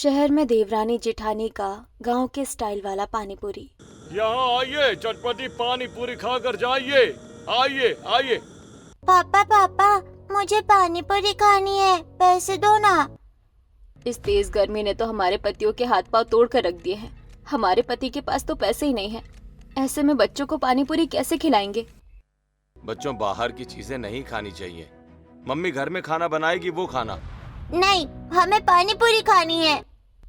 शहर में देवरानी जेठानी का गांव के स्टाइल वाला पानी पूरी। यहाँ आइए, चटपटी पानी पूरी खाकर जाइए। आइए आइए। पापा पापा, मुझे पानी पूरी खानी है, पैसे दो ना। इस तेज गर्मी ने तो हमारे पतियों के हाथ पांव तोड़ कर रख दिए हैं। हमारे पति के पास तो पैसे ही नहीं हैं। ऐसे में बच्चों को पानी पूरी कैसे खिलाएंगे? बच्चों, बाहर की चीजें नहीं खानी चाहिए। मम्मी घर में खाना बनाएगी, वो खाना। नहीं, हमें पानी पूरी खानी है।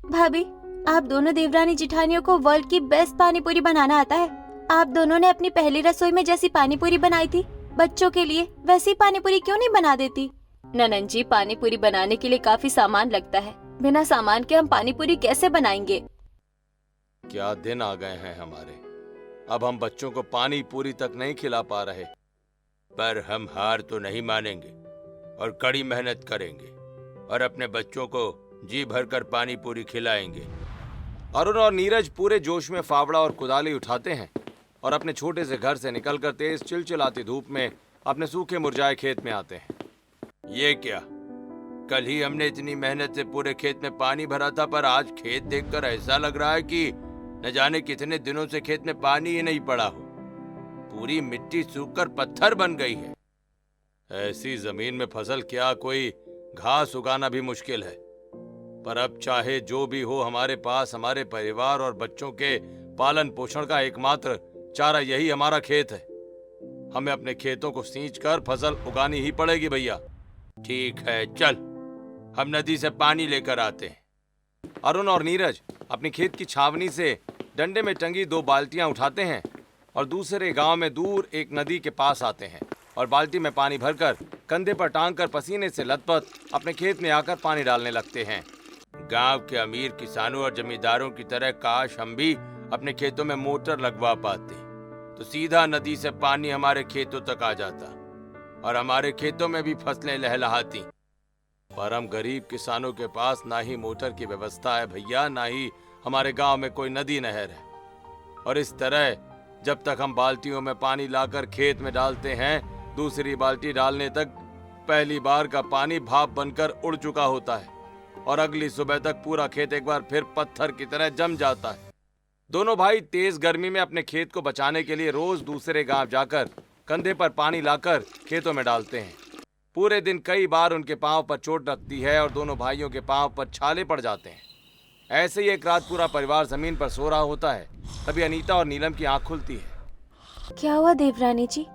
भाभी, आप दोनों देवरानी जेठानियों को वर्ल्ड की बेस्ट पानी पूरी बनाना आता है। आप दोनों ने अपनी पहली रसोई में जैसी पानी पूरी बनाई थी बच्चों के लिए, वैसी पानी पूरी क्यों नहीं बना देती? ननन जी, पानी पूरी बनाने के लिए काफी सामान लगता है। बिना सामान के हम पानी पूरी कैसे बनाएंगे? क्या दिन आ गए हैं हमारे। अब हम बच्चों को पानी पूरी तक नहीं खिला पा रहे, पर हम हार तो नहीं मानेंगे और कड़ी मेहनत करेंगे और अपने बच्चों को जी भरकर पानी पूरी खिलाएंगे। अरुण और नीरज पूरे जोश में फावड़ा और कुदाली उठाते हैं और अपने छोटे से घर से निकलकर तेज चिलचिलाती धूप में अपने सूखे मुरझाए खेत में आते हैं। ये क्या, कल ही हमने इतनी मेहनत से पूरे खेत में पानी भरा था, पर आज खेत देखकर ऐसा लग रहा है कि न जाने कितने दिनों से खेत में पानी ही नहीं पड़ा हो। पूरी मिट्टी सूखकर पत्थर बन गई है। ऐसी जमीन में फसल क्या, कोई घास उगाना भी मुश्किल है। पर अब चाहे जो भी हो, हमारे पास हमारे परिवार और बच्चों के पालन पोषण का एकमात्र चारा यही हमारा खेत है। हमें अपने खेतों को सींचकर फसल उगानी ही पड़ेगी भैया। ठीक है, चल हम नदी से पानी लेकर आते हैं। अरुण और नीरज अपनी खेत की छावनी से डंडे में टंगी 2 बाल्टियां उठाते हैं और दूसरे गांव में दूर एक नदी के पास आते हैं और बाल्टी में पानी भरकर कंधे पर टांगकर पसीने से लथपथ अपने खेत में आकर पानी डालने लगते हैं। गांव के अमीर किसानों और जमींदारों की तरह काश हम भी अपने खेतों में मोटर लगवा पाते, तो सीधा नदी से पानी हमारे खेतों तक आ जाता और हमारे खेतों में भी फसलें लहलहाती। पर हम गरीब किसानों के पास ना ही मोटर की व्यवस्था है भैया, ना ही हमारे गांव में कोई नदी नहर है। और इस तरह जब तक हम बाल्टियों में पानी लाकर खेत में डालते हैं, दूसरी बाल्टी डालने तक पहली बार का पानी भाप बनकर उड़ चुका होता है और अगली सुबह तक पूरा खेत एक बार फिर पत्थर की तरह जम जाता है। दोनों भाई तेज गर्मी में अपने खेत को बचाने के लिए रोज दूसरे गांव जाकर कंधे पर पानी लाकर खेतों में डालते हैं। पूरे दिन कई बार उनके पांव पर चोट लगती है और दोनों भाइयों के पांव पर छाले पड़ जाते हैं। ऐसे ही एक रात पूरा परिवार जमीन पर सो रहा होता है, तभी अनीता और नीलम की आंख खुलती है। क्या हुआ देवरानी जी,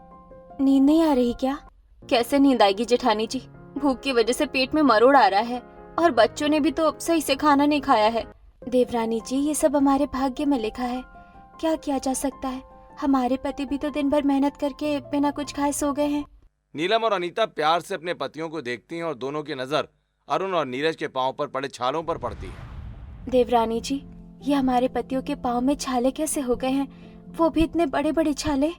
नींद नहीं आ रही क्या? कैसे नींद आएगी जेठानी जी, भूख की वजह से पेट में मरोड़ आ रहा है और बच्चों ने भी तो सही से खाना नहीं खाया है। देवरानी जी, ये सब हमारे भाग्य में लिखा है, क्या किया जा सकता है। हमारे पति भी तो दिन भर मेहनत करके बिना कुछ खाए सो गए हैं। नीलम और अनीता प्यार से अपने पतियों को देखती हैं और दोनों की नजर अरुण और नीरज के पांव पर पड़े छालों पर पड़ती है। देवरानी जी, ये हमारे पतियों के पाँव में छाले कैसे हो गए हैं, वो भी इतने बड़े बड़े छाले?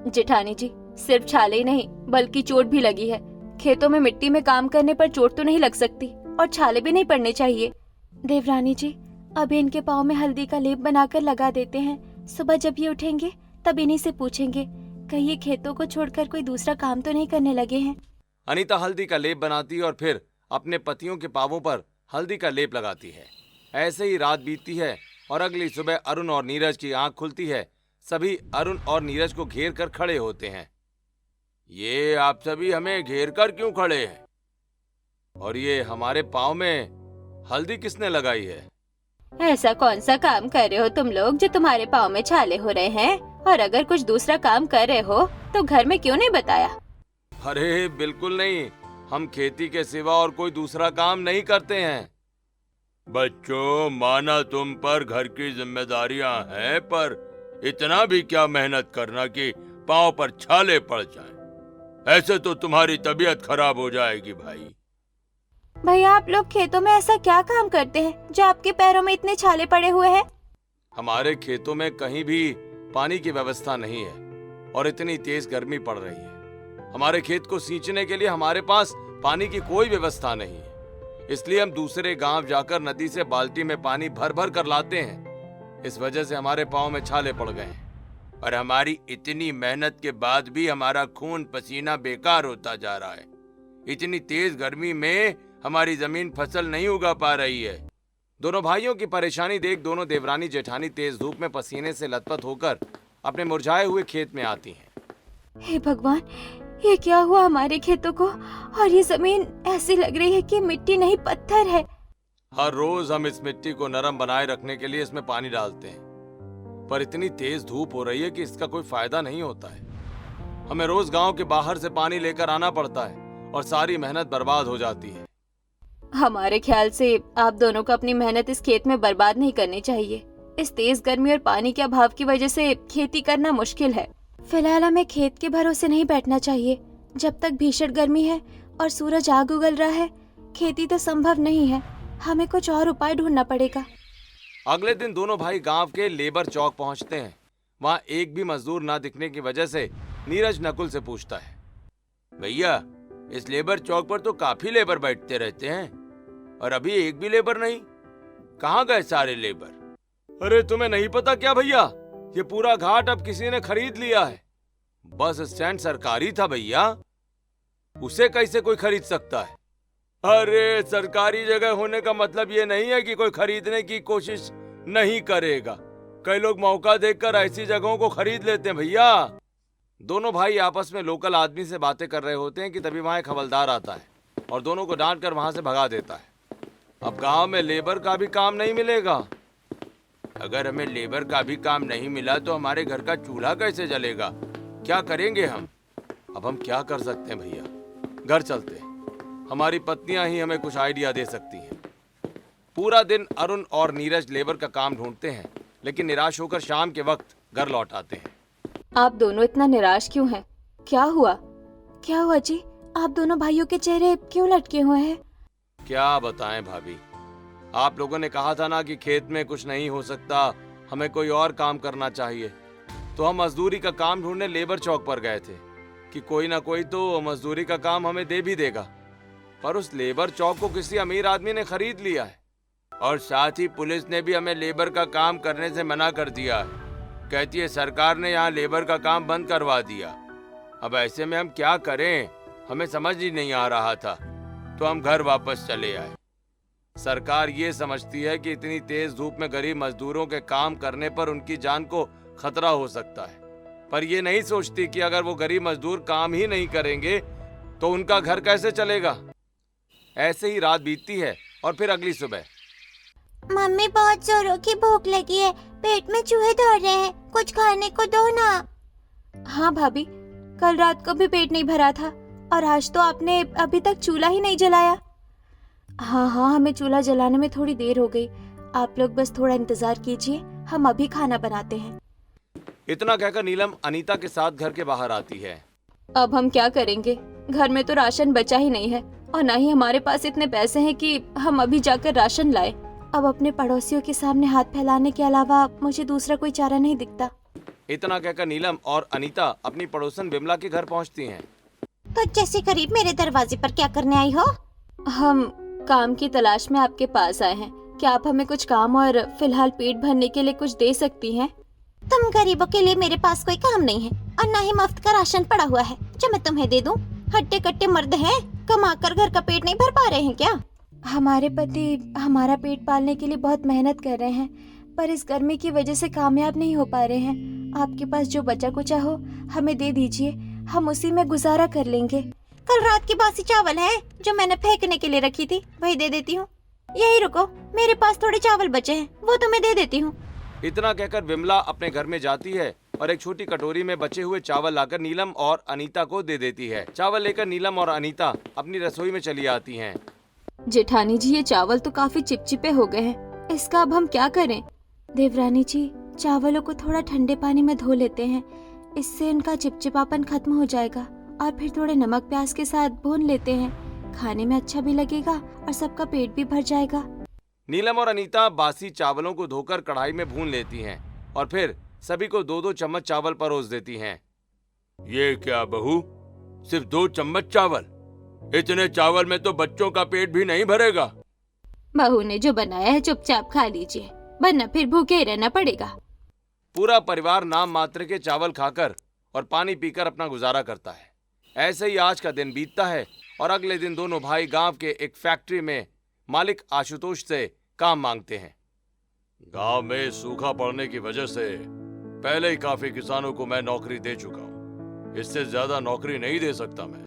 जेठानी जी, सिर्फ छाले ही नहीं बल्कि चोट भी लगी है। खेतों में मिट्टी में काम करने पर चोट तो नहीं लग सकती और छाले भी नहीं पड़ने चाहिए। देवरानी जी, अभी इनके पाँव में हल्दी का लेप बनाकर लगा देते हैं। सुबह जब ये उठेंगे तब इन्हीं से पूछेंगे कहीं ये खेतों को छोड़कर कोई दूसरा काम तो नहीं करने लगे हैं। अनीता हल्दी का लेप बनाती और फिर अपने पतियों के पांवों पर हल्दी का लेप लगाती है। ऐसे ही रात बीतती है और अगली सुबह अरुण और नीरज की आंख खुलती है। सभी अरुण और नीरज को घेर कर खड़े होते हैं। ये आप सभी हमें घेर कर क्यों खड़े हैं? और ये हमारे पाँव में हल्दी किसने लगाई है? ऐसा कौन सा काम कर रहे हो तुम लोग जो तुम्हारे पाँव में छाले हो रहे हैं? और अगर कुछ दूसरा काम कर रहे हो तो घर में क्यों नहीं बताया? अरे बिल्कुल नहीं, हम खेती के सिवा और कोई दूसरा काम नहीं करते हैं। बच्चों, माना तुम पर घर की जिम्मेदारियां हैं, पर इतना भी क्या मेहनत करना कि पाँव पर छाले पड़ जाएं। ऐसे तो तुम्हारी तबीयत खराब हो जाएगी भाई। भैया, आप लोग खेतों में ऐसा क्या काम करते हैं जो आपके पैरों में इतने छाले पड़े हुए हैं? हमारे खेतों में कहीं भी पानी की व्यवस्था नहीं है और इतनी तेज गर्मी पड़ रही है। हमारे खेत को सींचने के लिए हमारे पास पानी की कोई व्यवस्था नहीं है, इसलिए हम दूसरे गांव जाकर नदी से बाल्टी में पानी भर भर कर लाते हैं। इस वजह से हमारे पाँव में छाले पड़ गए हैं और हमारी इतनी मेहनत के बाद भी हमारा खून पसीना बेकार होता जा रहा है। इतनी तेज गर्मी में हमारी जमीन फसल नहीं उगा पा रही है। दोनों भाइयों की परेशानी देख दोनों देवरानी जेठानी तेज धूप में पसीने से लथपथ होकर अपने मुरझाए हुए खेत में आती हैं। हे भगवान, ये क्या हुआ हमारे खेतों को? और ये जमीन ऐसी लग रही है कि मिट्टी नहीं पत्थर है। हर रोज हम इस मिट्टी को नरम बनाए रखने के लिए इसमें पानी डालते हैं, पर इतनी तेज धूप हो रही है कि इसका कोई फायदा नहीं होता है। हमें रोज गांव के बाहर से पानी लेकर आना पड़ता है और सारी मेहनत बर्बाद हो जाती है। हमारे ख्याल से आप दोनों को अपनी मेहनत इस खेत में बर्बाद नहीं करनी चाहिए। इस तेज गर्मी और पानी के अभाव की वजह से खेती करना मुश्किल है। फिलहाल हमें खेत के भरोसे नहीं बैठना चाहिए। जब तक भीषण गर्मी है और सूरज आग उगल रहा है, खेती तो संभव नहीं है। हमें कुछ और उपाय ढूंढना पड़ेगा। अगले दिन दोनों भाई गांव के लेबर चौक पहुंचते हैं। वहां एक भी मजदूर ना दिखने की वजह से नीरज नकुल से पूछता है, भैया इस लेबर चौक पर तो काफी लेबर बैठते रहते हैं और अभी एक भी लेबर नहीं, कहाँ गए सारे लेबर? अरे तुम्हें नहीं पता क्या भैया, ये पूरा घाट अब किसी ने खरीद लिया है। बस स्टैंड सरकारी था भैया, उसे कैसे कोई खरीद सकता है? अरे सरकारी जगह होने का मतलब ये नहीं है कि कोई खरीदने की कोशिश नहीं करेगा। कई लोग मौका देखकर ऐसी जगहों को खरीद लेते हैं भैया। दोनों भाई आपस में लोकल आदमी से बातें कर रहे होते हैं कि तभी वहां एक हवलदार आता है और दोनों को डांट कर वहां से भगा देता है। अब गांव में लेबर का भी काम नहीं मिलेगा। अगर हमें लेबर का भी काम नहीं मिला तो हमारे घर का चूल्हा कैसे जलेगा? क्या करेंगे हम? अब हम क्या कर सकते हैं भैया, घर चलते हैं, हमारी पत्नियां ही हमें कुछ आइडिया दे सकती हैं। पूरा दिन अरुण और नीरज लेबर का काम ढूंढते हैं, लेकिन निराश होकर शाम के वक्त घर लौट आते हैं। आप दोनों इतना निराश क्यों हैं? क्या हुआ? क्या हुआ जी? आप दोनों भाइयों के चेहरे क्यों लटके हुए हैं? क्या बताएं भाभी, आप लोगों ने कहा था ना कि खेत में कुछ नहीं हो सकता, हमें कोई और काम करना चाहिए। तो हम मजदूरी का काम ढूंढने लेबर चौक पर गए थे कि कोई ना कोई तो मजदूरी का काम हमें दे भी देगा, पर उस लेबर चौक को किसी अमीर आदमी ने खरीद लिया है और साथ ही पुलिस ने भी हमें लेबर का काम करने से मना कर दिया है। कहती है सरकार ने यहाँ लेबर का काम बंद करवा दिया। अब ऐसे में हम क्या करें, हमें समझ ही नहीं आ रहा था, तो हम घर वापस चले आए। सरकार ये समझती है कि इतनी तेज धूप में गरीब मजदूरों के काम करने पर उनकी जान को खतरा हो सकता है, पर ये नहीं सोचती कि अगर वो गरीब मजदूर काम ही नहीं करेंगे तो उनका घर कैसे चलेगा। ऐसे ही रात बीतती है और फिर अगली सुबह, मम्मी बहुत जोरों की भूख लगी है, पेट में चूहे दौड़ रहे हैं, कुछ खाने को दो ना। हाँ भाभी, कल रात को भी पेट नहीं भरा था और आज तो आपने अभी तक चूल्हा ही नहीं जलाया। हाँ, हमें चूल्हा जलाने में थोड़ी देर हो गई। आप लोग बस थोड़ा इंतजार कीजिए, हम अभी खाना बनाते हैं। इतना कहकर नीलम अनीता के साथ घर के बाहर आती है। अब हम क्या करेंगे? घर में तो राशन बचा ही नहीं है और ना ही हमारे पास इतने पैसे हैं कि हम अभी जाकर राशन लाएं। अब अपने पड़ोसियों के सामने हाथ फैलाने के अलावा मुझे दूसरा कोई चारा नहीं दिखता। इतना कहकर नीलम और अनीता अपनी पड़ोसन विमला के घर पहुंचती हैं। तो जैसे करीब मेरे दरवाजे पर क्या करने आई हो? हम काम की तलाश में आपके पास आए हैं। क्या आप हमें कुछ काम और फिलहाल पेट भरने के लिए कुछ दे सकती हैं? तुम गरीबों के लिए मेरे पास कोई काम नहीं है और न ही मुफ्त का राशन पड़ा हुआ है जो मैं तुम्हें दे दूं। हट्टे कट्टे मर्द हैं, कमाकर घर का पेट नहीं भर पा रहे हैं क्या? हमारे पति हमारा पेट पालने के लिए बहुत मेहनत कर रहे हैं, पर इस गर्मी की वजह से कामयाब नहीं हो पा रहे हैं। आपके पास जो बचा कुचा हो हमें दे दीजिए, हम उसी में गुजारा कर लेंगे। कल रात की बासी चावल है जो मैंने फेंकने के लिए रखी थी, वही दे देती हूँ। यही रुको, मेरे पास थोड़े चावल बचे हैं, वो तुम्हें दे देती हूँ। इतना कहकर विमला अपने घर में जाती है और एक छोटी कटोरी में बचे हुए चावल लाकर नीलम और अनीता को दे देती है। चावल लेकर नीलम और अनीता अपनी रसोई में चली आती हैं। जेठानी जी, ये चावल तो काफी चिपचिपे हो गए हैं, इसका अब हम क्या करें? देवरानी जी, चावलों को थोड़ा ठंडे पानी में धो लेते हैं, इससे इनका चिपचिपापन खत्म हो जाएगा और फिर थोड़े नमक प्याज के साथ भून लेते हैं। खाने में अच्छा भी लगेगा और सबका पेट भी भर जाएगा। नीलम और अनीता बासी चावलों को धोकर कढ़ाई में भून लेती हैं और फिर सभी को 2-2 चम्मच चावल परोस देती हैं। ये क्या बहू, सिर्फ 2 चम्मच चावल? इतने चावल में तो बच्चों का पेट भी नहीं भरेगा। बहू ने जो बनाया है चुपचाप खा लीजिए, वरना फिर भूखे ही रहना पड़ेगा। पूरा परिवार नाम मात्र के चावल खाकर और पानी पीकर अपना गुजारा करता है। ऐसे ही आज का दिन बीतता है और अगले दिन दोनों भाई गांव के एक फैक्ट्री में मालिक आशुतोष से काम मांगते हैं। गांव में सूखा पड़ने की वजह से पहले ही काफी किसानों को मैं नौकरी दे चुका हूं, इससे ज्यादा नौकरी नहीं दे सकता मैं।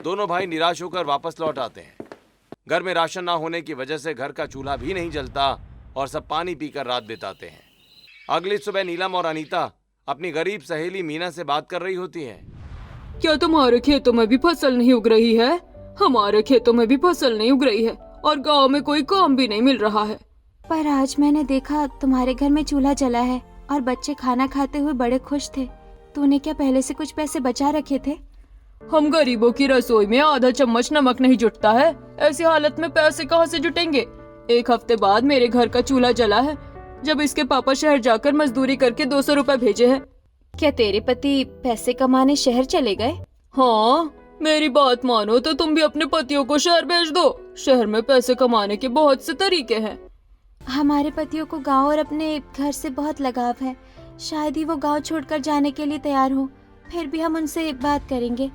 दोनों भाई निराश होकर वापस लौट आते हैं। घर में राशन ना होने की वजह से घर का चूल्हा भी नहीं जलता और सब पानी पीकर रात बिताते हैं। अगली सुबह नीलम और अनीता अपनी गरीब सहेली मीना से बात कर रही होती हैं। क्या तुम्हारे खेतों में भी फसल नहीं उग रही है? हमारे खेतों में भी फसल नहीं उग रही है और गांव में कोई काम भी नहीं मिल रहा है। पर आज मैंने देखा तुम्हारे घर में चूल्हा जला है और बच्चे खाना खाते हुए बड़े खुश थे। तूने क्या पहले से कुछ पैसे बचा रखे थे? हम गरीबों की रसोई में आधा चम्मच नमक नहीं जुटता है, ऐसी हालत में पैसे कहाँ से जुटेंगे? 1 हफ्ते बाद मेरे घर का चूल्हा जला है, जब इसके पापा शहर जाकर मजदूरी करके 200 रुपए भेजे हैं। क्या तेरे पति पैसे कमाने शहर चले गए? हाँ, मेरी बात मानो तो तुम भी अपने पतियों को शहर भेज दो। शहर में पैसे कमाने के बहुत से तरीके हैं। हमारे पतियों को गांव और अपने घर से बहुत लगाव है। शायद ही वो गांव छोड़कर जाने के लिए तैयार हो। फिर भी हम उनसे बात करेंगे।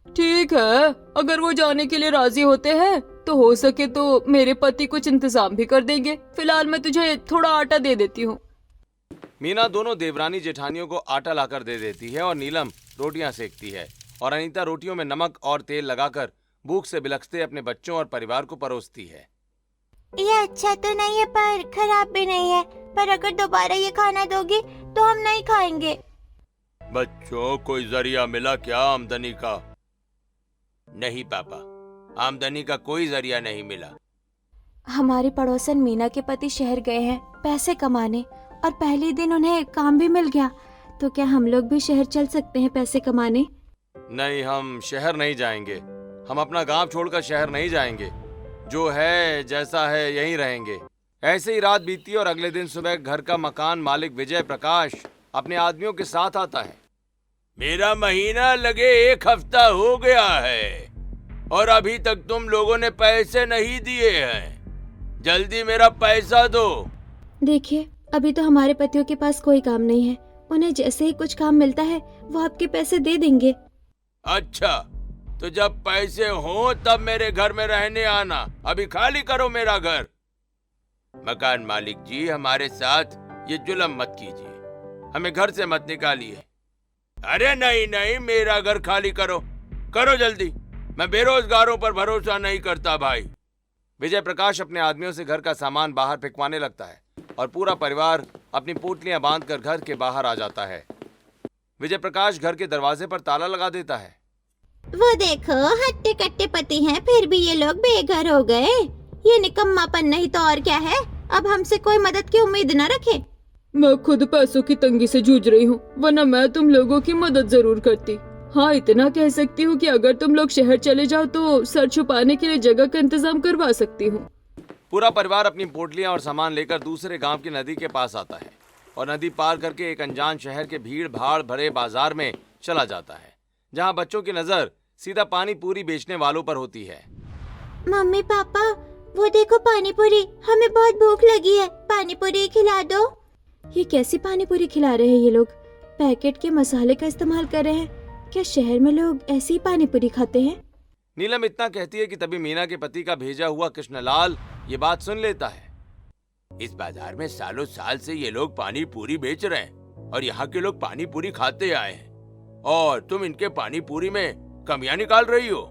ठीक है, अगर वो जाने के लिए राजी होते हैं तो हो सके तो मेरे पति कुछ इंतजाम भी कर देंगे। फिलहाल मैं तुझे थोड़ा आटा दे देती हूँ। मीना दोनों देवरानी जेठानियों को आटा लाकर दे देती है और नीलम रोटियां सेकती है और अनीता रोटियों में नमक और तेल लगाकर भूख से बिलखते अपने बच्चों और परिवार को परोसती है। ये अच्छा तो नहीं है पर खराब भी नहीं है, पर अगर दोबारा ये खाना दोगी तो हम नहीं खाएंगे। बच्चों, कोई जरिया मिला क्या आमदनी का? नहीं पापा, आमदनी का कोई जरिया नहीं मिला। हमारी पड़ोसन मीना के पति शहर गए हैं पैसे कमाने और पहले दिन उन्हें काम भी मिल गया। तो क्या हम लोग भी शहर चल सकते हैं पैसे कमाने? नहीं, हम शहर नहीं जाएंगे। हम अपना गांव छोड़कर शहर नहीं जाएंगे। जो है जैसा है यहीं रहेंगे। ऐसे ही रात बीती और अगले दिन सुबह घर का मकान मालिक विजय प्रकाश अपने आदमियों के साथ आता है। मेरा महीना लगे 1 हफ्ता हो गया है और अभी तक तुम लोगों ने पैसे नहीं दिए हैं। जल्दी मेरा पैसा दो। देखिए, अभी तो हमारे पतियों के पास कोई काम नहीं है। उन्हें जैसे ही कुछ काम मिलता है वो आपके पैसे दे देंगे। अच्छा, तो जब पैसे हो तब मेरे घर में रहने आना। अभी खाली करो मेरा घर। मकान मालिक जी, हमारे साथ ये जुल्म मत कीजिए। हमें घर से मत निकालिए। अरे नहीं नहीं, मेरा घर खाली करो, करो जल्दी। मैं बेरोजगारों पर भरोसा नहीं करता भाई। विजय प्रकाश अपने आदमियों से घर का सामान बाहर फेंकवाने लगता है और पूरा परिवार अपनी पोटलियां बांधकर घर के बाहर आ जाता है। विजय प्रकाश घर के दरवाजे पर ताला लगा देता है। वो देखो, हट्टे कट्टे पति हैं, फिर भी ये लोग बेघर हो गए। ये निकम्मापन नहीं तो और क्या है। अब हमसे कोई मदद की उम्मीद न रखे। मैं खुद पैसों की तंगी से जूझ रही हूँ, वरना मैं तुम लोगों की मदद जरूर करती। हाँ, इतना कह सकती हूँ कि अगर तुम लोग शहर चले जाओ तो सर छुपाने के लिए जगह का इंतजाम करवा सकती हूँ। पूरा परिवार अपनी पोटलियां और सामान लेकर दूसरे गांव की नदी के पास आता है और नदी पार करके एक अनजान शहर के भीड़ भाड़ भरे बाजार में चला जाता है, जहां बच्चों की नजर सीधा पानी पूरी बेचने वालों पर होती है। मम्मी पापा, वो देखो पानी पूरी, हमें बहुत भूख लगी है, पानी पूरी खिला दो। ये कैसी पानी पूरी खिला रहे हैं ये लोग? पैकेट के मसाले का इस्तेमाल कर रहे हैं। क्या शहर में लोग ऐसी पानी पूरी खाते हैं? नीलम इतना कहती है कि तभी मीना के पति का भेजा हुआ कृष्णलाल ये बात सुन लेता है। इस बाजार में सालों साल से ये लोग पानी पूरी बेच रहे हैं और यहाँ के लोग पानी पूरी खाते आए हैं और तुम इनके पानी पूरी में कमियां निकाल रही हो।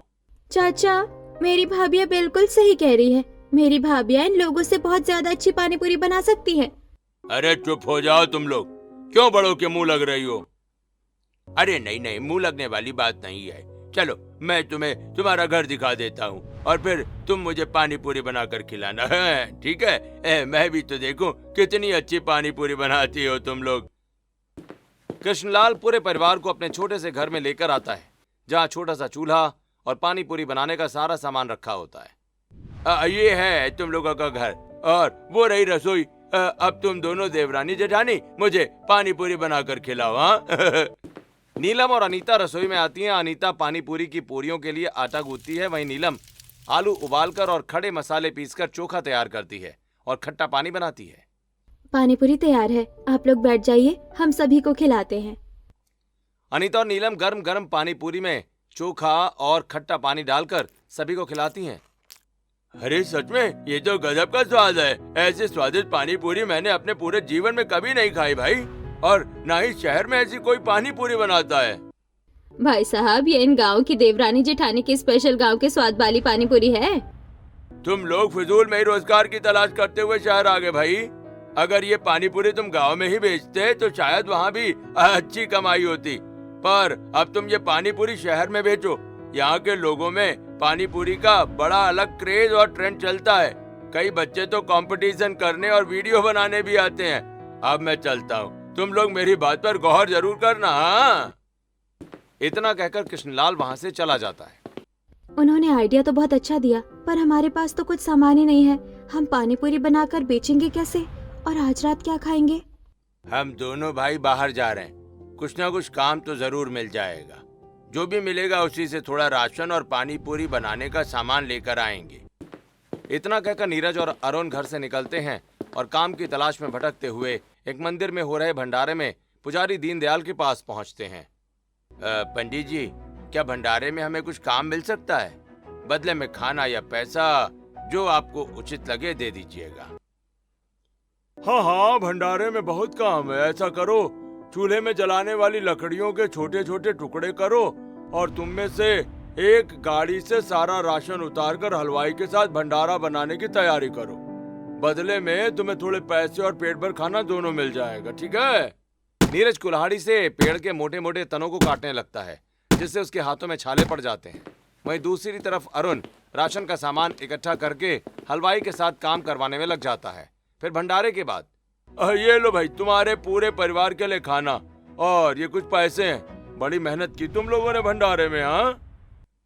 चाचा, मेरी भाभियाँ बिल्कुल सही कह रही है। मेरी भाभियाँ इन लोगों से बहुत ज्यादा अच्छी पानी पूरी बना सकती है। अरे चुप हो जाओ तुम लोग, क्यों बड़ों के मुंह लग रही हो? अरे नहीं नहीं, मुंह लगने वाली बात नहीं है। चलो मैं तुम्हें तुम्हारा घर दिखा देता हूँ और फिर तुम मुझे पानी पूरी बनाकर खिलाना है, ठीक है? मैं भी तो देखूं कितनी अच्छी पानी पूरी बनाती हो तुम लोग। कृष्णलाल पूरे परिवार को अपने छोटे से घर में लेकर आता है, जहाँ छोटा सा चूल्हा और पानी पूरी बनाने का सारा सामान रखा होता है। ये है तुम लोगों का घर और वो रही रसोई। अब तुम दोनों देवरानी जेठानी मुझे पानी पूरी बनाकर खिलाओ। हाँ? नीलम और अनीता रसोई में आती हैं। अनीता पानी पूरी की पूरियों के लिए आटा गूंथती है, वहीं नीलम आलू उबालकर और खड़े मसाले पीसकर चोखा तैयार करती है और खट्टा पानी बनाती है। पानी पूरी तैयार है, आप लोग बैठ जाइए, हम सभी को खिलाते हैं। अनीता और नीलम गर्म गर्म पानी पूरी में चोखा और खट्टा पानी डालकर सभी को खिलाती हैं। अरे सच में ये तो गजब का स्वाद है। ऐसे स्वादिष्ट पानी पूरी मैंने अपने पूरे जीवन में कभी नहीं खाई भाई, और ना ही शहर में ऐसी कोई पानी पूरी बनाता है। भाई साहब, ये इन गाँव की देवरानी जेठानी की स्पेशल गाँव के स्वाद वाली पानी पूरी है। तुम लोग फिजूल में ही रोजगार की तलाश करते हुए शहर आ गए भाई। अगर ये पानी पूरी तुम गांव में ही बेचते तो शायद वहाँ भी अच्छी कमाई होती, पर अब तुम ये पानी पूरी शहर में बेचो। यहाँ के लोगों में पानी पूरी का बड़ा अलग क्रेज और ट्रेंड चलता है। कई बच्चे तो कंपटीशन करने और वीडियो बनाने भी आते हैं। अब मैं चलता हूँ, तुम लोग मेरी बात पर गौर जरूर करना। हाँ, इतना कहकर कृष्णलाल वहाँ से चला जाता है। उन्होंने आइडिया तो बहुत अच्छा दिया, पर हमारे पास तो कुछ सामान ही नहीं है। हम पानी पूरी बनाकर बेचेंगे कैसे, और आज रात क्या खाएंगे? हम दोनों भाई बाहर जा रहे हैं, कुछ ना कुछ काम तो जरूर मिल जाएगा। जो भी मिलेगा उसी से थोड़ा राशन और पानी पूरी बनाने का सामान लेकर आएंगे। इतना कहकर नीरज और अरुण घर से निकलते हैं और काम की तलाश में भटकते हुए एक मंदिर में हो रहे भंडारे में पुजारी दीनदयाल के पास पहुंचते हैं। पंडित जी, क्या भंडारे में हमें कुछ काम मिल सकता है? बदले में खाना या पैसा, जो आपको उचित लगे दे दीजिएगा। हाँ, भंडारे में बहुत काम है। ऐसा करो, चूल्हे में जलाने वाली लकड़ियों के छोटे छोटे टुकड़े करो और तुम में से एक गाड़ी से सारा राशन उतारकर हलवाई के साथ भंडारा बनाने की तैयारी करो। बदले में तुम्हें थोड़े पैसे और पेट भर खाना दोनों मिल जाएगा, ठीक है? नीरज कुल्हाड़ी से पेड़ के मोटे मोटे तनों को काटने लगता है, जिससे उसके हाथों में छाले पड़ जाते हैं। वहीं दूसरी तरफ अरुण राशन का सामान इकट्ठा करके हलवाई के साथ काम करवाने में लग जाता है। फिर भंडारे के बाद, ये लो भाई, तुम्हारे पूरे परिवार के लिए खाना, और ये कुछ पैसे हैं। बड़ी मेहनत की तुम लोगों ने भंडारे में। हाँ,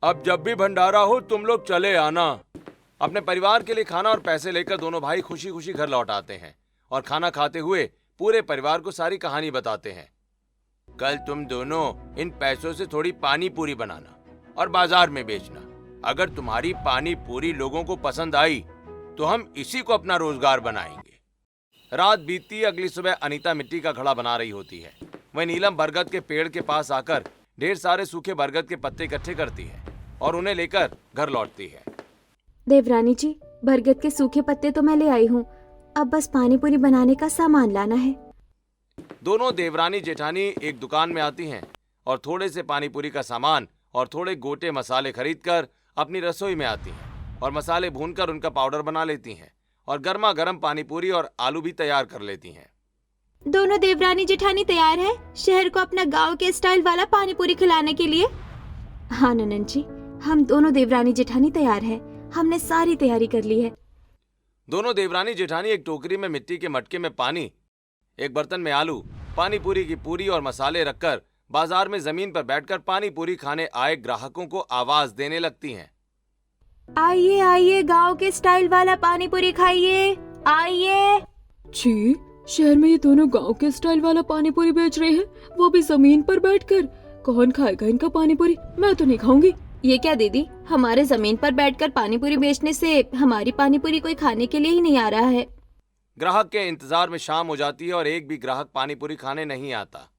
अब जब भी भंडारा हो तुम लोग चले आना। अपने परिवार के लिए खाना और पैसे लेकर दोनों भाई खुशी खुशी घर लौट आते हैं और खाना खाते हुए पूरे परिवार को सारी कहानी बताते हैं। कल तुम दोनों इन पैसों से थोड़ी पानी पूरी बनाना और बाजार में बेचना। अगर तुम्हारी पानी पूरी लोगों को पसंद आई तो हम इसी को अपना रोजगार बनाएंगे। रात बीतती, अगली सुबह अनीता मिट्टी का घड़ा बना रही होती है। वह नीलम बरगद के पेड़ के पास आकर ढेर सारे सूखे बरगद के पत्ते इकट्ठे करती है और उन्हें लेकर घर लौटती है। देवरानी जी, बरगद के सूखे पत्ते तो मैं ले आई हूँ, अब बस पानी पूरी बनाने का सामान लाना है। दोनों देवरानी जेठानी एक दुकान में आती हैं और थोड़े से पानी पूरी का सामान और थोड़े गोटे मसाले खरीदकर अपनी रसोई में आती हैं और मसाले भूनकर उनका पाउडर बना लेती हैं और गर्मा गर्म पानी पूरी और आलू भी तैयार कर लेती हैं। दोनों देवरानी जेठानी तैयार है शहर को अपना गांव के स्टाइल वाला पानी पूरी खिलाने के लिए? हाँ ननन जी, हम दोनों देवरानी जेठानी तैयार है। हमने सारी तैयारी कर ली है। दोनों देवरानी जेठानी एक टोकरी में मिट्टी के मटके में पानी, एक बर्तन में आलू, पानी पूरी की पूरी और मसाले रखकर बाजार में जमीन पर बैठकर पानी पूरी खाने आए ग्राहकों को आवाज देने लगती हैं। आइए आइए, गांव के स्टाइल वाला पानी पूरी खाइए, आइए। छी, शहर में ये दोनों गांव के स्टाइल वाला पानी पूरी बेच रहे हैं, वो भी जमीन पर बैठकर। कौन खाएगा इनका पानी पूरी? मैं तो नहीं खाऊंगी। ये क्या दीदी, हमारे जमीन पर बैठकर पानी पूरी बेचने से हमारी पानी पूरी कोई खाने के लिए ही नहीं आ रहा है। ग्राहक के इंतजार में शाम हो जाती है और एक भी ग्राहक पानी पूरी खाने नहीं आता।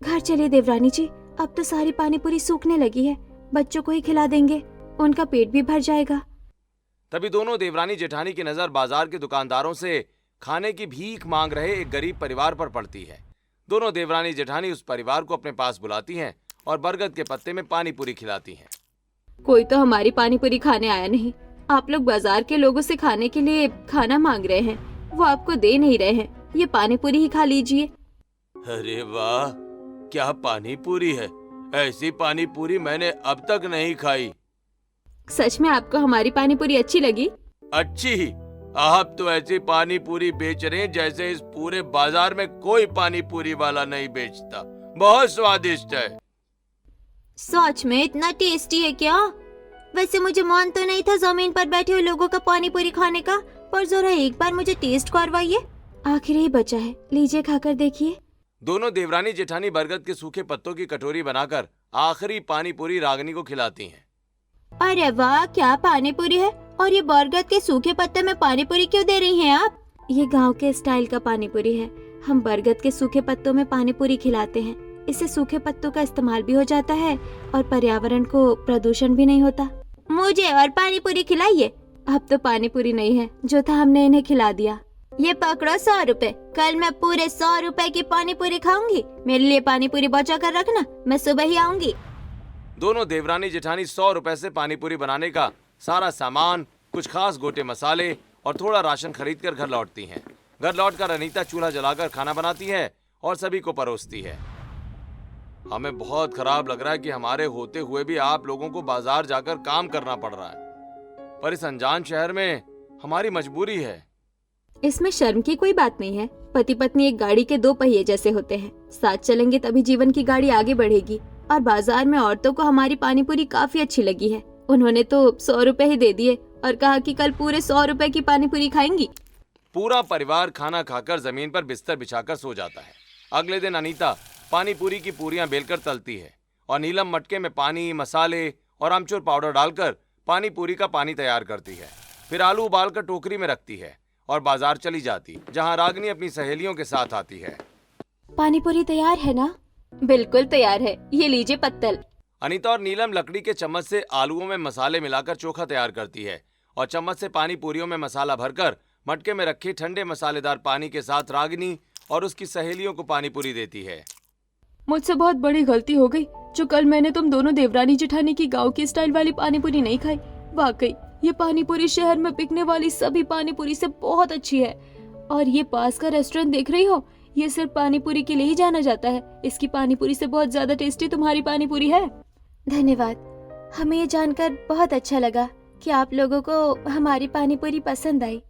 घर चलिए देवरानी जी, अब तो सारी पानी पूरी सूखने लगी है, बच्चों को ही खिला देंगे, उनका पेट भी भर जाएगा। तभी दोनों देवरानी जेठानी की नजर बाजार के दुकानदारों से खाने की भीख मांग रहे एक गरीब परिवार पर पड़ती है। दोनों देवरानी जेठानी उस परिवार को अपने पास बुलाती हैं और बरगद के पत्ते में पानी पूरी खिलाती हैं। कोई तो हमारी पानी पूरी खाने आया नहीं, आप लोग बाजार के लोगों से खाने के लिए खाना मांग रहे हैं, वो आपको दे नहीं रहे हैं, ये पानी पूरी ही खा लीजिए। अरे वाह, क्या पानी पूरी है! ऐसी पानी पूरी मैंने अब तक नहीं खाई। सच में आपको हमारी पानी पूरी अच्छी लगी? अच्छी? आप तो ऐसी पानी पूरी बेच रहे हैं जैसे इस पूरे बाजार में कोई पानी पूरी वाला नहीं बेचता। बहुत स्वादिष्ट है। सच में इतना टेस्टी है क्या? वैसे मुझे मन तो नहीं था जमीन पर बैठे हुए लोगों का पानी पूरी खाने का, पर जरा एक बार मुझे टेस्ट करवाइए। आखिर ही बचा है, लीजिए खाकर देखिए। दोनों देवरानी जेठानी बरगद के सूखे पत्तों की कटोरी बनाकर आखिरी पानी पूरी रागिनी को खिलाती हैं। अरे वाह, क्या पानी पूरी है! और ये बरगद के सूखे पत्ते में पानी पूरी क्यों दे रही हैं आप? ये गांव के स्टाइल का पानी पूरी है। हम बरगद के सूखे पत्तों में पानी पूरी खिलाते हैं, इससे सूखे पत्तों का इस्तेमाल भी हो जाता है और पर्यावरण को प्रदूषण भी नहीं होता। मुझे और पानी पूरी खिलाइए। अब तो पानी पूरी नहीं है, जो था हमने इन्हें खिला दिया। ये पकड़ो 100 रुपए। कल मैं पूरे 100 रुपए की पानी पूरी खाऊंगी। मेरे लिए पानी पूरी बचा कर रखना, मैं सुबह ही आऊंगी। दोनों देवरानी जेठानी 100 रुपए से पानी पूरी बनाने का सारा सामान, कुछ खास गोटे मसाले और थोड़ा राशन खरीद कर घर लौटती हैं। घर लौटकर अनीता चूल्हा जलाकर खाना बनाती है और सभी को परोसती है। हमें बहुत खराब लग रहा है कि हमारे होते हुए भी आप लोगों को बाजार जाकर काम करना पड़ रहा है, पर इस अनजान शहर में हमारी मजबूरी है। इसमें शर्म की कोई बात नहीं है। पति पत्नी एक गाड़ी के 2 पहिए जैसे होते हैं, साथ चलेंगे तभी जीवन की गाड़ी आगे बढ़ेगी। और बाजार में औरतों को हमारी पानी पूरी काफी अच्छी लगी है। उन्होंने तो 100 रुपए ही दे दिए और कहा कि कल पूरे 100 रुपए की पानी पूरी खाएंगी। पूरा परिवार खाना खाकर जमीन पर बिस्तर बिछाकर सो जाता है। अगले दिन अनीता पानी पूरी की पूरियां बेलकर तलती है और नीलम मटके में पानी, मसाले और आमचूर पाउडर डालकर पानी पूरी का पानी तैयार करती है। फिर आलू उबालकर टोकरी में रखती है और बाजार चली जाती, जहां रागिनी अपनी सहेलियों के साथ आती है। पानी पूरी तैयार है ना? बिल्कुल तैयार है, ये लीजिए पत्तल। अनीता और नीलम लकड़ी के चम्मच से आलूओं में मसाले मिलाकर चोखा तैयार करती है और चम्मच से पानी पूरियों में मसाला भरकर मटके में रखे ठंडे मसालेदार पानी के साथ रागिनी और उसकी सहेलियों को पानी पूरी देती है। मुझसे बहुत बड़ी गलती हो गई जो कल मैंने तुम दोनों देवरानी जेठानी की गांव की स्टाइल वाली पानी पूरी नहीं खाई। वाकई ये पानी पूरी शहर में बिकने वाली सभी पानी पूरी से बहुत अच्छी है। और ये पास का रेस्टोरेंट देख रही हो, ये सिर्फ पानी पूरी के लिए ही जाना जाता है। इसकी पानी पूरी से बहुत ज्यादा टेस्टी तुम्हारी पानी पूरी है। धन्यवाद, हमें ये जानकर बहुत अच्छा लगा कि आप लोगों को हमारी पानी पूरी पसंद आई।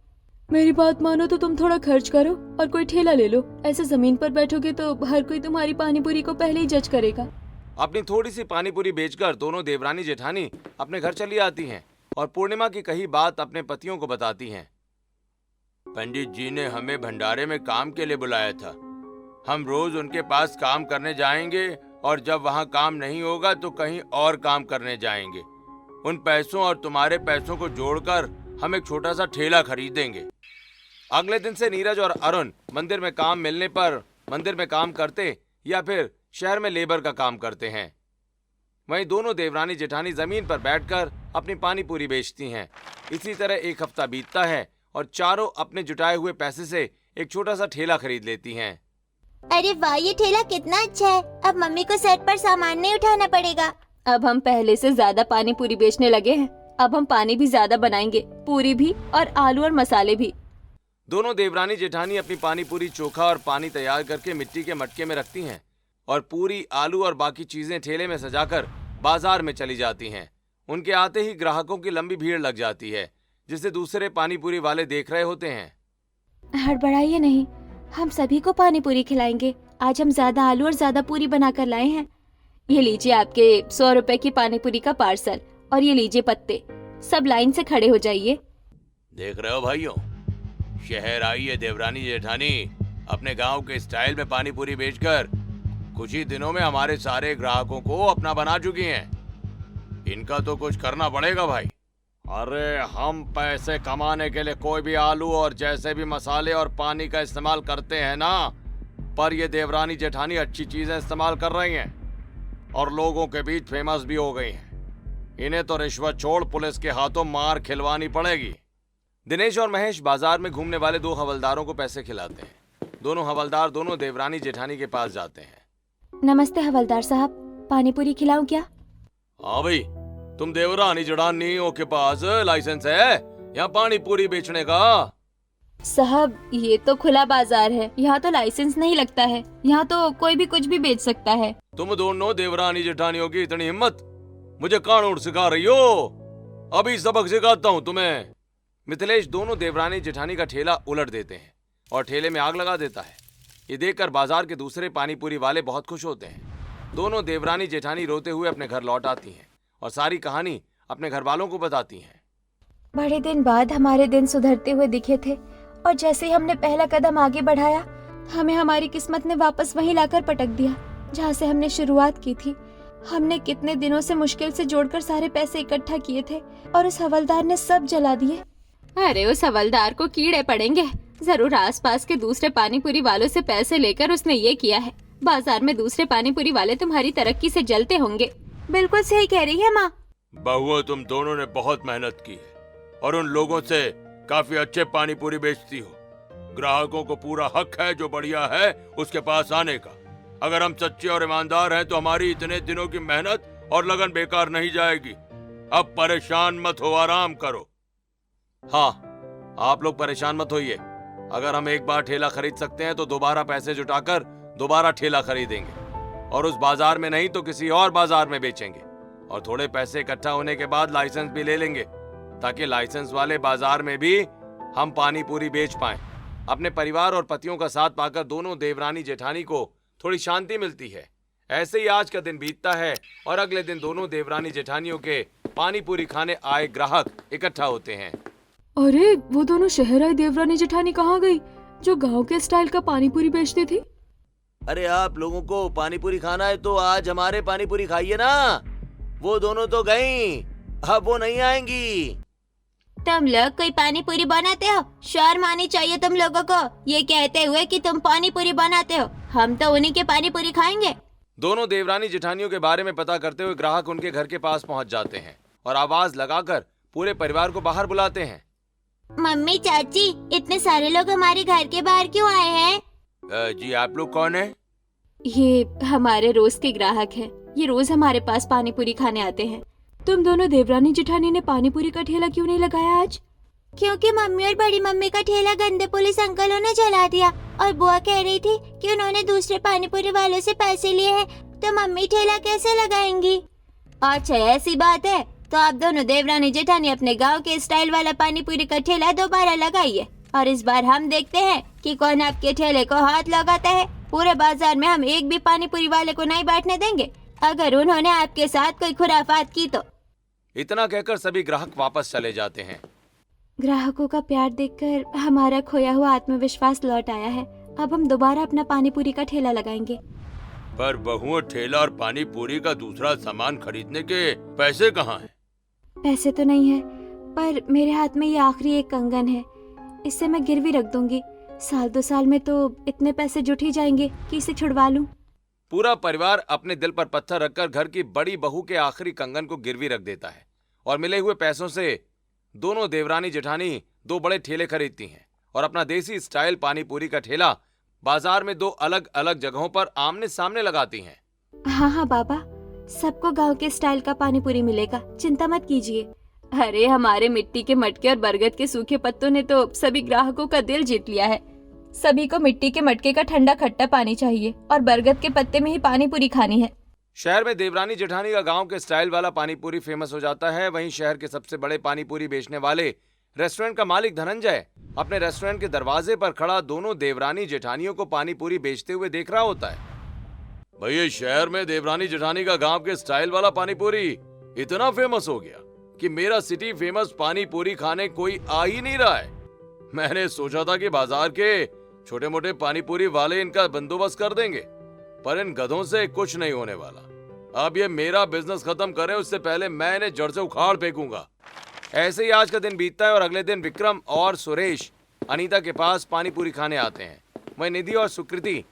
मेरी बात मानो तो तुम थोड़ा खर्च करो और कोई ठेला ले लो। ऐसे जमीन पर बैठोगे तो हर कोई तुम्हारी पानी पूरी को पहले ही जज करेगा। अपनी थोड़ी सी पानी पूरी बेचकर दोनों देवरानी जेठानी अपने घर चली आती हैं और पूर्णिमा की कही बात अपने पतियों को बताती हैं। पंडित जी ने हमें भंडारे में काम के लिए बुलाया था। हम रोज उनके पास काम करने जाएंगे और जब वहाँ काम नहीं होगा तो कहीं और काम करने जाएंगे। उन पैसों और तुम्हारे पैसों को जोड़कर हम एक छोटा सा ठेला खरीदेंगे। अगले दिन से नीरज और अरुण मंदिर में काम मिलने पर मंदिर में काम करते या फिर शहर में लेबर का काम करते हैं। वहीं दोनों देवरानी जेठानी जमीन पर बैठकर अपनी पानी पूरी बेचती हैं। इसी तरह एक हफ्ता बीतता है और चारों अपने जुटाए हुए पैसे से एक छोटा सा ठेला खरीद लेती हैं। अरे वाह, ये ठेला कितना अच्छा है। अब मम्मी को सर पर सामान नहीं उठाना पड़ेगा। अब हम पहले से ज्यादा पानी पूरी बेचने लगे हैं। अब हम पानी भी ज्यादा बनाएंगे, पूरी भी और आलू और मसाले भी। दोनों देवरानी जेठानी अपनी पानी पूरी चोखा और पानी तैयार करके मिट्टी के मटके में रखती हैं और पूरी, आलू और बाकी चीजें ठेले में सजाकर बाजार में चली जाती हैं। उनके आते ही ग्राहकों की लंबी भीड़ लग जाती है, जिसे दूसरे पानी पूरी वाले देख रहे होते हैं। हड़बड़ाइए नहीं, हम सभी को पानी पूरी खिलाएंगे। आज हम ज्यादा आलू और ज्यादा पूरी बनाकर लाए हैं। ये लीजिए आपके 100 रुपए की पानी पूरी का पार्सल और ये लीजिए पत्ते। सब लाइन से खड़े हो जाइए। देख रहे हो भाइयों, शहर आई है देवरानी जेठानी अपने गांव के स्टाइल में पानी पूरी बेचकर कुछ ही दिनों में हमारे सारे ग्राहकों को अपना बना चुकी हैं। इनका तो कुछ करना पड़ेगा भाई। अरे हम पैसे कमाने के लिए कोई भी आलू और जैसे भी मसाले और पानी का इस्तेमाल करते हैं ना, पर ये देवरानी जेठानी अच्छी चीजें इस्तेमाल कर रही हैं और लोगों के बीच फेमस भी हो गई हैं। इन्हें तो रिश्वत छोड़ पुलिस के हाथों मार खिलवानी पड़ेगी। दिनेश और महेश बाजार में घूमने वाले 2 हवलदारों को पैसे खिलाते हैं। दोनों हवलदार दोनों देवरानी जेठानी के पास जाते हैं। नमस्ते हवलदार साहब, पानी पूरी खिलाऊं क्या? हाँ भाई, तुम देवरानी जेठानियों के पास लाइसेंस है यहाँ पानी पूरी बेचने का? साहब, ये तो खुला बाजार है, यहाँ तो लाइसेंस नहीं लगता है। यहाँ तो कोई भी कुछ भी बेच सकता है। तुम दोनों देवरानी जेठानियों की इतनी हिम्मत, मुझे कानून सिखा रही हो? अभी सबक सिखाता हूँ तुम्हें। मिथिलेश दोनों देवरानी जेठानी का ठेला उलट देते हैं और ठेले में आग लगा देता है। ये देखकर बाजार के दूसरे पानी पूरी वाले बहुत खुश होते हैं। दोनों देवरानी जेठानी रोते हुए अपने घर लौट आती हैं और सारी कहानी अपने घर वालों को बताती हैं। बड़े दिन बाद हमारे दिन सुधरते हुए दिखे थे और जैसे ही हमने पहला कदम आगे बढ़ाया, हमें हमारी किस्मत ने वापस वहीं लाकर पटक दिया जहाँ से हमने शुरुआत की थी। हमने कितने दिनों से मुश्किल से जोड़कर सारे पैसे इकट्ठा किए थे और उस हवलदार ने सब जला दिए। अरे उस हवलदार को कीड़े पड़ेंगे, जरूर आसपास के दूसरे पानी पूरी वालों से पैसे लेकर उसने ये किया है। बाजार में दूसरे पानी पूरी वाले तुम्हारी तरक्की से जलते होंगे। बिल्कुल सही कह रही है माँ। बहुओं, तुम दोनों ने बहुत मेहनत की और उन लोगों से काफी अच्छे पानी पूरी बेचती हो। ग्राहकों को पूरा हक है जो बढ़िया है उसके पास आने का। अगर हम सच्चे और ईमानदार हैं तो हमारी इतने दिनों की मेहनत और लगन बेकार नहीं जाएगी। अब परेशान मत हो, आराम करो। हाँ, आप लोग परेशान मत होइए। अगर हम एक बार ठेला खरीद सकते हैं तो दोबारा पैसे जुटाकर दोबारा ठेला खरीदेंगे, और उस बाजार में नहीं तो किसी और बाजार में बेचेंगे, और थोड़े पैसे इकट्ठा होने के बाद लाइसेंस भी ले लेंगे, ताकि लाइसेंस वाले बाजार में भी हम पानी पूरी बेच पाएं। अपने परिवार और पतियों का साथ पाकर दोनों देवरानी जेठानी को थोड़ी शांति मिलती है। ऐसे ही आज का दिन बीतता है और अगले दिन दोनों देवरानी जेठानियों के पानी पूरी खाने आए ग्राहक इकट्ठा होते हैं। अरे वो दोनों शहर आई देवरानी जेठानी कहाँ गई, जो गांव के स्टाइल का पानी पूरी बेचती थी? अरे आप लोगों को पानी पूरी खाना है तो आज हमारे पानी पूरी खाइए ना। वो दोनों तो गई, अब वो नहीं आएंगी। तुम लोग कोई पानी पूरी बनाते हो? शर्म आनी चाहिए तुम लोगों को ये कहते हुए कि तुम पानी पूरी बनाते हो। हम तो उन्हीं के पानी पूरी खाएंगे। दोनों देवरानी जेठानियों के बारे में पता करते हुए ग्राहक उनके घर के पास पहुंच जाते हैं और आवाज लगाकर पूरे परिवार को बाहर बुलाते हैं। मम्मी, चाची, इतने सारे लोग हमारे घर के बाहर क्यों आए हैं? जी आप लोग कौन है? ये हमारे रोज के ग्राहक हैं। ये रोज हमारे पास पानी पूरी खाने आते हैं। तुम दोनों देवरानी जेठानी ने पानी पूरी का ठेला क्यों नहीं लगाया आज? क्योंकि मम्मी और बड़ी मम्मी का ठेला गंदे पुलिस अंकलों ने जला दिया, और बुआ कह रही थी कि उन्होंने दूसरे पानी पूरी वालों से पैसे लिए हैं, तो मम्मी ठेला कैसे लगाएंगी? अच्छा ऐसी बात है तो आप दोनों देवरानी जेठानी अपने गांव के स्टाइल वाला पानी पूरी का ठेला दोबारा लगाइए, और इस बार हम देखते हैं कि कौन आपके ठेले को हाथ लगाता है। पूरे बाजार में हम एक भी पानी पूरी वाले को नहीं बैठने देंगे अगर उन्होंने आपके साथ कोई खुराफात की तो। इतना कहकर सभी ग्राहक वापस चले जाते हैं। ग्राहकों का प्यार देखकर हमारा खोया हुआ आत्मविश्वास लौट आया है। अब हम दोबारा अपना पानी पूरी का ठेला लगाएंगे। पर बहुओं, ठेला और पानी पूरी का दूसरा सामान खरीदने के पैसे कहाँ हैं? पैसे तो नहीं है, पर मेरे हाथ में ये आखिरी एक कंगन है। इससे मैं गिरवी रख दूंगी। साल 2 साल में तो इतने पैसे जुट ही जाएंगे कि इसे छुड़वा लूं। पूरा परिवार अपने दिल पर पत्थर रखकर घर की बड़ी बहू के आखिरी कंगन को गिरवी रख देता है, और मिले हुए पैसों से दोनों देवरानी जेठानी 2 बड़े ठेले खरीदती हैं और अपना देसी स्टाइल पानी पूरी का ठेला बाजार में 2 अलग अलग जगहों पर आमने सामने लगाती हैं। हाँ हाँ बाबा, सबको गांव के स्टाइल का पानी पूरी मिलेगा, चिंता मत कीजिए। अरे हमारे मिट्टी के मटके और बरगद के सूखे पत्तों ने तो सभी ग्राहकों का दिल जीत लिया है। सभी को मिट्टी के मटके का ठंडा खट्टा पानी चाहिए और बरगद के पत्ते में ही पानी पूरी खानी है। शहर में देवरानी जेठानी का गांव के स्टाइल वाला पानी पूरी फेमस हो जाता है। वहीं शहर के सबसे बड़े पानी पूरी बेचने वाले रेस्टोरेंट का मालिक धनंजय अपने रेस्टोरेंट के दरवाजे पर खड़ा दोनों देवरानी जेठानियों को पानी पूरी बेचते हुए देख रहा होता है। भैया, शहर में देवरानी जेठानी का गांव के स्टाइल वाला पानी पूरी इतना फेमस हो गया कि मेरा सिटी फेमस पानी पूरी खाने कोई आ ही नहीं रहा है। मैंने सोचा था कि बाजार के छोटे मोटे पानी पूरी वाले इनका बंदोबस्त कर देंगे, पर इन गधों से कुछ नहीं होने वाला। अब ये मेरा बिजनेस खत्म करें उससे पहले मैं इन्हें जड़ से उखाड़ फेंकूंगा। ऐसे ही आज का दिन बीतता है और अगले दिन विक्रम और सुरेश अनीता के पास पानी पूरी खाने आते हैं। वहीं निधि और सुकृति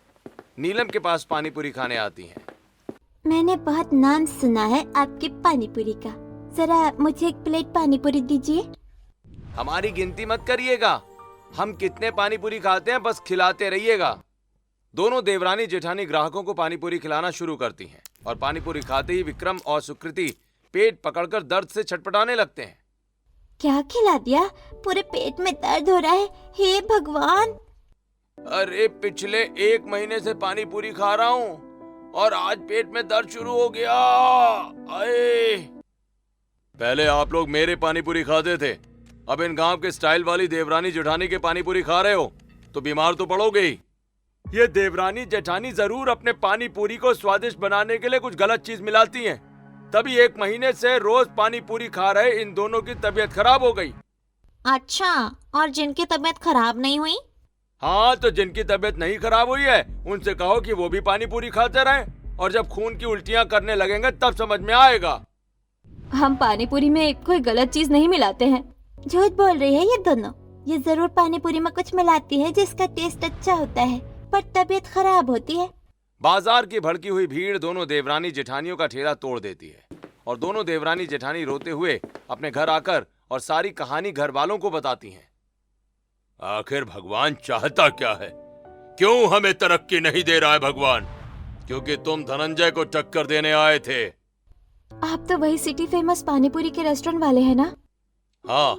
नीलम के पास पानी पूरी खाने आती हैं। मैंने बहुत नाम सुना है आपके पानी पूरी का, जरा मुझे 1 प्लेट पानी पूरी दीजिए। हमारी गिनती मत करिएगा, हम कितने पानी पूरी खाते हैं बस खिलाते रहिएगा। दोनों देवरानी जेठानी ग्राहकों को पानी पूरी खिलाना शुरू करती हैं और पानी पूरी खाते ही विक्रम और सुकृति पेट पकड़कर दर्द से छटपटाने लगते हैं। क्या खिला दिया? पूरे पेट में दर्द हो रहा है, हे भगवान। अरे पिछले 1 महीने से पानी पूरी खा रहा हूँ और आज पेट में दर्द शुरू हो गया। आए, पहले आप लोग मेरे पानी पूरी खाते थे, अब इन गांव के स्टाइल वाली देवरानी जेठानी के पानी पूरी खा रहे हो तो बीमार तो पड़ोगे ही। ये देवरानी जेठानी जरूर अपने पानी पूरी को स्वादिष्ट बनाने के लिए कुछ गलत चीज मिलाती हैं, तभी 1 महीने से रोज पानी पूरी खा रहे इन दोनों की तबीयत खराब हो गई। अच्छा, और जिनकी तबीयत खराब नहीं हुई? हाँ, तो जिनकी तबीयत नहीं खराब हुई है उनसे कहो कि वो भी पानी पूरी खाते रहें, और जब खून की उल्टियां करने लगेंगे तब समझ में आएगा। हम पानी पूरी में कोई गलत चीज नहीं मिलाते हैं। झूठ बोल रही है ये दोनों। ये जरूर पानी पूरी में कुछ मिलाती है जिसका टेस्ट अच्छा होता है, पर तबीयत खराब होती है। बाजार की भड़की हुई भीड़ दोनों देवरानी जेठानियों का ठेला तोड़ देती है और दोनों देवरानी जेठानी रोते हुए अपने घर आकर और सारी कहानी घर वालों को बताती हैं। आखिर भगवान चाहता क्या है? क्यों हमें तरक्की नहीं दे रहा है भगवान? क्योंकि तुम धनंजय को टक्कर देने आए थे। आप तो वही सिटी फेमस पानीपुरी के रेस्टोरेंट वाले हैं ना? हाँ,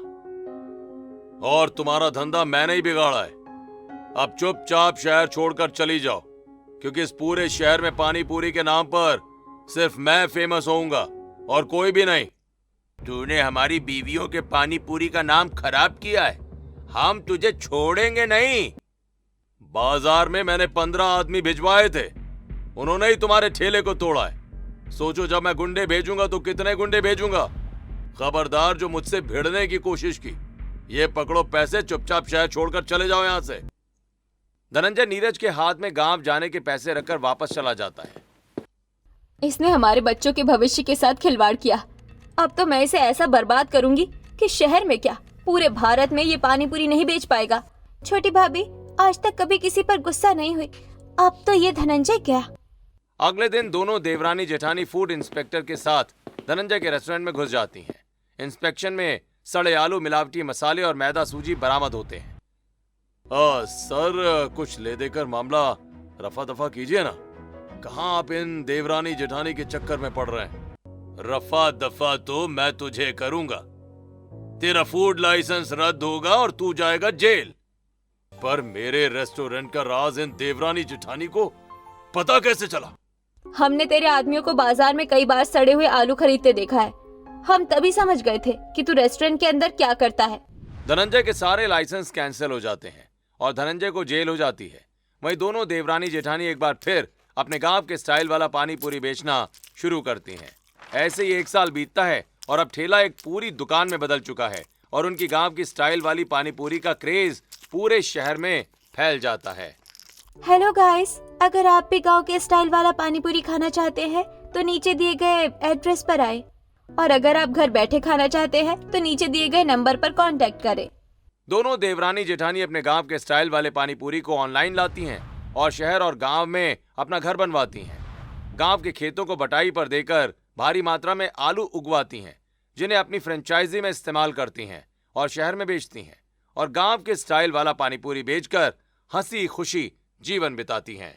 और तुम्हारा धंधा मैंने ही बिगाड़ा है। अब चुपचाप शहर छोड़कर चली जाओ, क्योंकि इस पूरे शहर में पानी पूरी के नाम पर सिर्फ मैं फेमस होऊंगा और कोई भी नहीं। तूने हमारी बीवियों के पानी पूरी का नाम खराब किया है, हम तुझे छोड़ेंगे नहीं। बाजार में मैंने 15 आदमी भिजवाए थे, उन्होंने ही तुम्हारे ठेले को तोड़ा है। सोचो जब मैं गुंडे भेजूंगा तो कितने गुंडे भेजूंगा। खबरदार जो मुझसे भिड़ने की कोशिश की, ये पकड़ो पैसे, चुपचाप शहर छोड़कर चले जाओ यहां से। धनंजय नीरज के हाथ में गांव जाने के पैसे रखकर वापस चला जाता है। इसने हमारे बच्चों के भविष्य के साथ खिलवाड़ किया। अब तो मैं इसे ऐसा बर्बाद करूंगी कि शहर में क्या, पूरे भारत में ये पानीपुरी नहीं बेच पाएगा। छोटी भाभी आज तक कभी किसी पर गुस्सा नहीं हुई, अब तो ये धनंजय क्या। अगले दिन दोनों देवरानी जेठानी फूड इंस्पेक्टर के साथ धनंजय के रेस्टोरेंट में घुस जाती हैं। इंस्पेक्शन में सड़े आलू, मिलावटी मसाले और मैदा सूजी बरामद होते हैं। सर, कुछ ले देकर मामला रफा दफा कीजिए ना। कहाँ आप इन देवरानी जेठानी के चक्कर में पड़ रहे हैं? रफा दफा तो मैं तुझे करूंगा। तेरा फूड लाइसेंस रद्द होगा और तू जाएगा जेल। पर मेरे रेस्टोरेंट का राज इन देवरानी जेठानी को पता कैसे चला? हमने तेरे आदमियों को बाजार में कई बार सड़े हुए आलू खरीदते देखा है। हम तभी समझ गए थे कि तू रेस्टोरेंट के अंदर क्या करता है। धनंजय के सारे लाइसेंस कैंसिल हो जाते हैं और धनंजय को जेल हो जाती है। वहीं दोनों देवरानी जेठानी एक बार फिर अपने गांव के स्टाइल वाला पानी पूरी बेचना शुरू करती हैं। ऐसे ही 1 साल बीतता है और अब ठेला एक पूरी दुकान में बदल चुका है और उनकी गांव की स्टाइल वाली पानी पूरी का क्रेज पूरे शहर में फैल जाता है। हेलो गाइस, अगर आप भी गांव के स्टाइल वाला पानीपुरी खाना चाहते हैं तो नीचे दिए गए एड्रेस पर आए, और अगर आप घर बैठे खाना चाहते हैं तो नीचे दिए गए नंबर पर कांटेक्ट करें। दोनों देवरानी जेठानी अपने गांव के स्टाइल वाले पानी पूरी को ऑनलाइन लाती हैं और शहर और गांव में अपना घर बनवाती हैं। गांव के खेतों को बटाई पर देकर भारी मात्रा में आलू उगवाती हैं, जिन्हें अपनी फ्रेंचाइजी में इस्तेमाल करती हैं और शहर में बेचती हैं, और गांव के स्टाइल वाला पानीपुरी बेचकर हंसी खुशी जीवन बिताती हैं।